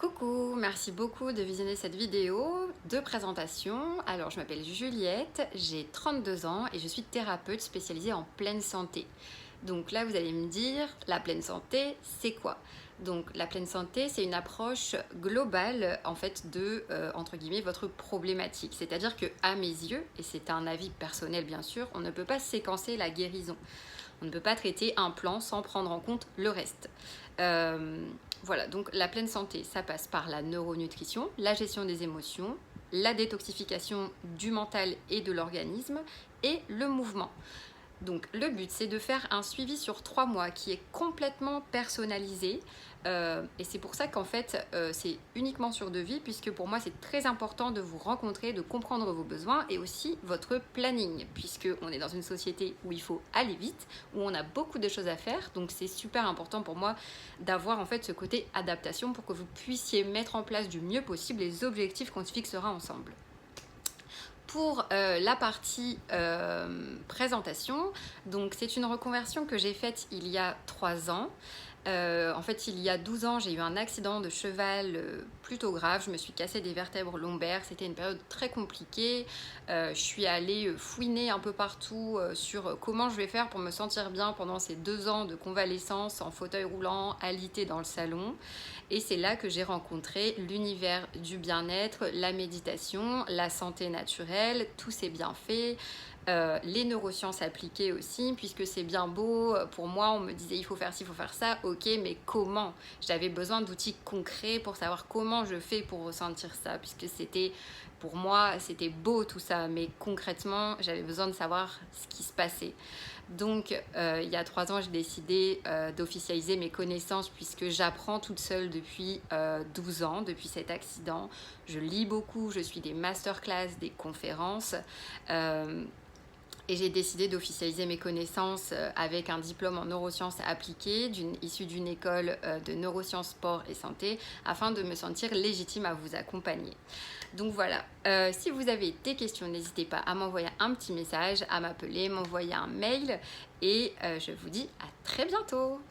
Coucou, merci beaucoup de visionner cette vidéo de présentation. Alors, je m'appelle Juliette, j'ai 32 ans et je suis thérapeute spécialisée en pleine santé. Donc là, vous allez me dire, la pleine santé, c'est quoi? Donc la pleine santé, c'est une approche globale en fait de, entre guillemets, votre problématique. C'est-à-dire que à mes yeux, et c'est un avis personnel bien sûr, on ne peut pas séquencer la guérison. On ne peut pas traiter un plan sans prendre en compte le reste. Euh, voilà, donc la pleine santé, ça passe par la neuronutrition, la gestion des émotions, la détoxification du mental et de l'organisme et le mouvement. Donc le but, c'est de faire un suivi sur 3 mois qui est complètement personnalisé. Et c'est pour ça qu'en fait, c'est uniquement sur devis, puisque pour moi, c'est très important de vous rencontrer, de comprendre vos besoins et aussi votre planning, puisqu'on est dans une société où il faut aller vite, où on a beaucoup de choses à faire. Donc c'est super important pour moi d'avoir en fait ce côté adaptation pour que vous puissiez mettre en place du mieux possible les objectifs qu'on se fixera ensemble. Pour la partie présentation, donc c'est une reconversion que j'ai faite il y a 3 ans. En fait, il y a 12 ans, j'ai eu un accident de cheval plutôt grave. Je me suis cassé des vertèbres lombaires. C'était une période très compliquée. Je suis allée fouiner un peu partout sur comment je vais faire pour me sentir bien pendant ces 2 ans de convalescence en fauteuil roulant, alité dans le salon. Et c'est là que j'ai rencontré l'univers du bien-être, la méditation, la santé naturelle, tous ces bienfaits. Les neurosciences appliquées aussi, puisque c'est bien beau, pour moi on me disait il faut faire ci, il faut faire ça, ok, mais comment? J'avais besoin d'outils concrets pour savoir comment je fais pour ressentir ça, puisque c'était, pour moi, c'était beau tout ça, mais concrètement, j'avais besoin de savoir ce qui se passait. Donc, il y a 3 ans, j'ai décidé d'officialiser mes connaissances puisque j'apprends toute seule depuis 12 ans, depuis cet accident. Je lis beaucoup, je suis des masterclass, des conférences. Et j'ai décidé d'officialiser mes connaissances avec un diplôme en neurosciences appliquées, issu d'une école de neurosciences, sport et santé, afin de me sentir légitime à vous accompagner. Donc voilà, si vous avez des questions, n'hésitez pas à m'envoyer un petit message, à m'appeler, m'envoyer un mail, et je vous dis à très bientôt.